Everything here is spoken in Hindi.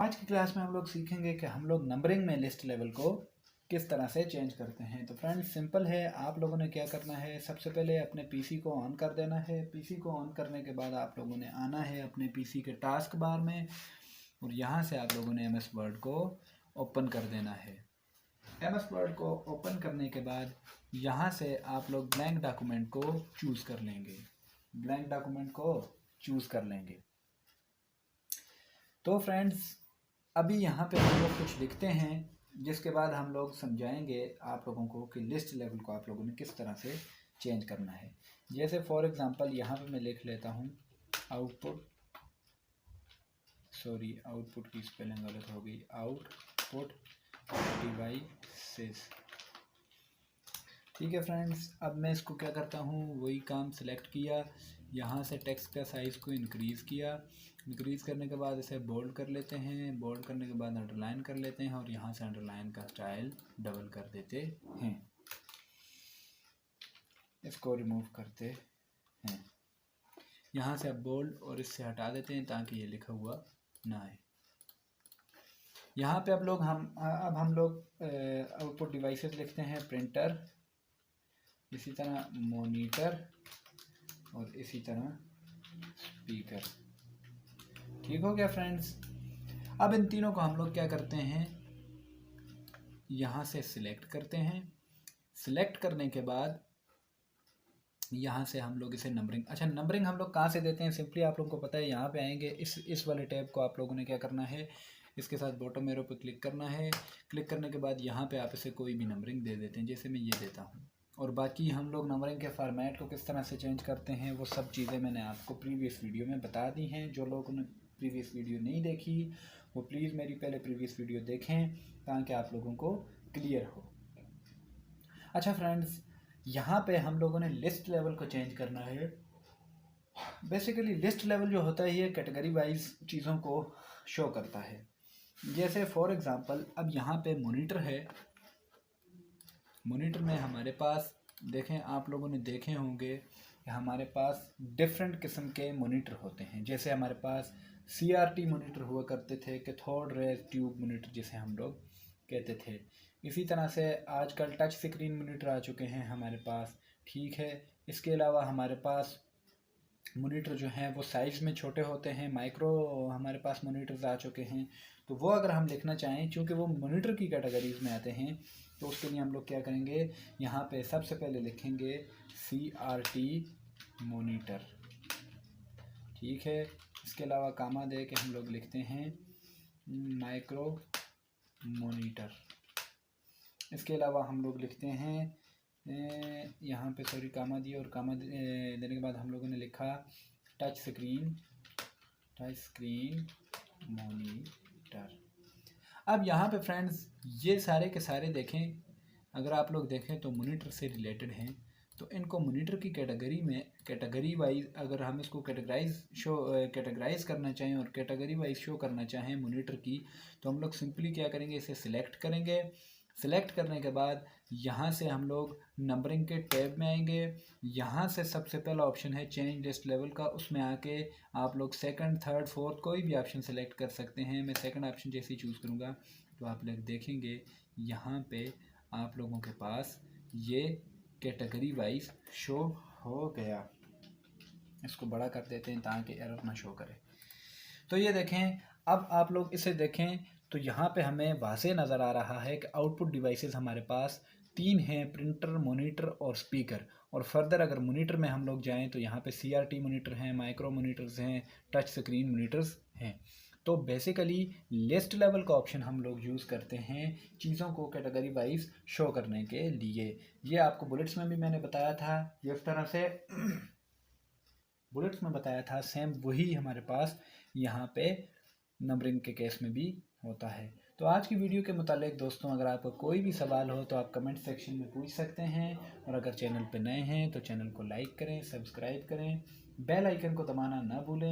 आज की क्लास में हम लोग सीखेंगे कि हम लोग नंबरिंग में लिस्ट लेवल को किस तरह से चेंज करते हैं। तो फ्रेंड्स सिंपल है, आप लोगों ने क्या करना है, सबसे पहले अपने पीसी को ऑन कर देना है। पीसी को ऑन करने के बाद आप लोगों ने आना है अपने पीसी के टास्क बार में और यहाँ से आप लोगों ने एमएस वर्ड को ओपन कर देना है। एमएस वर्ड को ओपन करने के बाद यहाँ से आप लोग ब्लैंक डॉक्यूमेंट को चूज़ कर लेंगे। ब्लैंक डॉक्यूमेंट को चूज़ कर लेंगे। तो फ्रेंड्स अभी यहाँ पे हम लोग कुछ लिखते हैं, जिसके बाद हम लोग समझाएंगे आप लोगों को कि लिस्ट लेवल को आप लोगों ने किस तरह से चेंज करना है। जैसे फॉर एग्जांपल यहाँ पे मैं लिख लेता हूँ आउटपुट की स्पेलिंग गलत हो गई, आउटपुट डिवाइसेस। ठीक है फ्रेंड्स, अब मैं इसको क्या करता हूँ, वही काम सिलेक्ट किया, यहाँ से टेक्स्ट का साइज़ को इंक्रीज़ किया। इंक्रीज़ करने के बाद इसे बोल्ड कर लेते हैं, बोल्ड करने के बाद अंडरलाइन कर लेते हैं और यहाँ से अंडरलाइन का स्टाइल डबल कर देते हैं। इसको रिमूव करते हैं, यहाँ से अब बोल्ड और इससे हटा देते हैं ताकि ये लिखा हुआ ना आए। यहाँ पे अब हम लोग आउटपुट डिवाइसेस लिखते हैं, प्रिंटर, इसी तरह मॉनिटर और इसी तरह स्पीकर। ठीक हो गया फ्रेंड्स। अब इन तीनों को हम लोग क्या करते हैं, यहाँ से सिलेक्ट करते हैं। सिलेक्ट करने के बाद यहाँ से हम लोग इसे नंबरिंग हम लोग कहाँ से देते हैं, सिंपली आप लोगों को पता है, यहाँ पे आएंगे, इस वाले टैब को आप लोगों ने क्या करना है, इसके साथ बॉटम एरो पे क्लिक करना है। क्लिक करने के बाद यहाँ पे आप इसे कोई भी नंबरिंग दे देते हैं, जैसे मैं ये देता हूँ। और बाकी हम लोग नंबरिंग के फॉर्मेट को किस तरह से चेंज करते हैं वो सब चीज़ें मैंने आपको प्रीवियस वीडियो में बता दी हैं। जो लोगों ने प्रीवियस वीडियो नहीं देखी वो प्लीज़ मेरी पहले प्रीवियस वीडियो देखें ताकि आप लोगों को क्लियर हो। अच्छा फ्रेंड्स, यहाँ पे हम लोगों ने लिस्ट लेवल को चेंज करना है। बेसिकली लिस्ट लेवल जो होता है ये कैटेगरी वाइज चीज़ों को शो करता है। जैसे फॉर एग्ज़ाम्पल अब यहाँ पे मॉनिटर है। मॉनिटर में हमारे पास देखें, आप लोगों ने देखे होंगे कि हमारे पास डिफरेंट किस्म के मॉनिटर होते हैं। जैसे हमारे पास CRT मॉनिटर हुआ करते थे, कैथोड रे ट्यूब मॉनिटर जिसे हम लोग कहते थे। इसी तरह से आजकल टच स्क्रीन मॉनिटर आ चुके हैं हमारे पास। ठीक है, इसके अलावा हमारे पास मॉनिटर जो हैं वो साइज़ में छोटे होते हैं, माइक्रो हमारे पास मॉनिटर्स आ चुके हैं। तो वो अगर हम लिखना चाहें, चूँकि वो मॉनिटर की कैटेगरीज में आते हैं, तो उसके लिए हम लोग क्या करेंगे, यहाँ पे सबसे पहले लिखेंगे CRT मॉनिटर। ठीक है, इसके अलावा कामा दे के हम लोग लिखते हैं माइक्रो मॉनिटर। इसके अलावा हम लोग लिखते हैं यहाँ पे कामा दिया और कामा देने के बाद हम लोगों ने लिखा टच स्क्रीन मॉनिटर। अब यहाँ पे फ्रेंड्स ये सारे के सारे देखें, अगर आप लोग देखें तो मॉनिटर से रिलेटेड हैं। तो इनको मॉनिटर की कैटेगरी वाइज अगर हम इसको कैटेगराइज करना चाहें और कैटेगरी वाइज शो करना चाहें मॉनिटर की, तो हम लोग सिंपली क्या करेंगे, इसे सिलेक्ट करेंगे। सिलेक्ट करने के बाद यहाँ से हम लोग नंबरिंग के टैब में आएंगे। यहाँ से सबसे पहला ऑप्शन है चेंज लिस्ट लेवल का, उसमें आके आप लोग सेकंड, थर्ड, फोर्थ कोई भी ऑप्शन सेलेक्ट कर सकते हैं। मैं सेकंड ऑप्शन जैसे ही चूज़ करूँगा तो आप लोग देखेंगे यहाँ पे आप लोगों के पास ये कैटेगरी वाइज शो हो गया। इसको बड़ा कर देते हैं ताकि एरर ना शो करे। तो ये देखें, अब आप लोग इसे देखें तो यहाँ पे हमें वाज़े नज़र आ रहा है कि आउटपुट डिवाइसेस हमारे पास 3 हैं, प्रिंटर, मॉनिटर और स्पीकर। और फर्दर अगर मॉनिटर में हम लोग जाएं तो यहाँ पे CRT मॉनिटर हैं, माइक्रो मॉनिटर्स हैं, टच स्क्रीन मॉनिटर्स हैं। तो बेसिकली लिस्ट लेवल का ऑप्शन हम लोग यूज़ करते हैं चीज़ों को कैटेगरी वाइज शो करने के लिए। ये आपको बुलेट्स में भी मैंने बताया था, जिस तरह से बुलेट्स में बताया था, सेम वही हमारे पास यहाँ पे नंबरिंग के केस में भी होता है। तो आज की वीडियो के मुतालिक दोस्तों अगर आपका कोई भी सवाल हो तो आप कमेंट सेक्शन में पूछ सकते हैं। और अगर चैनल पर नए हैं तो चैनल को लाइक करें, सब्सक्राइब करें, बेल आइकन को दबाना ना भूलें।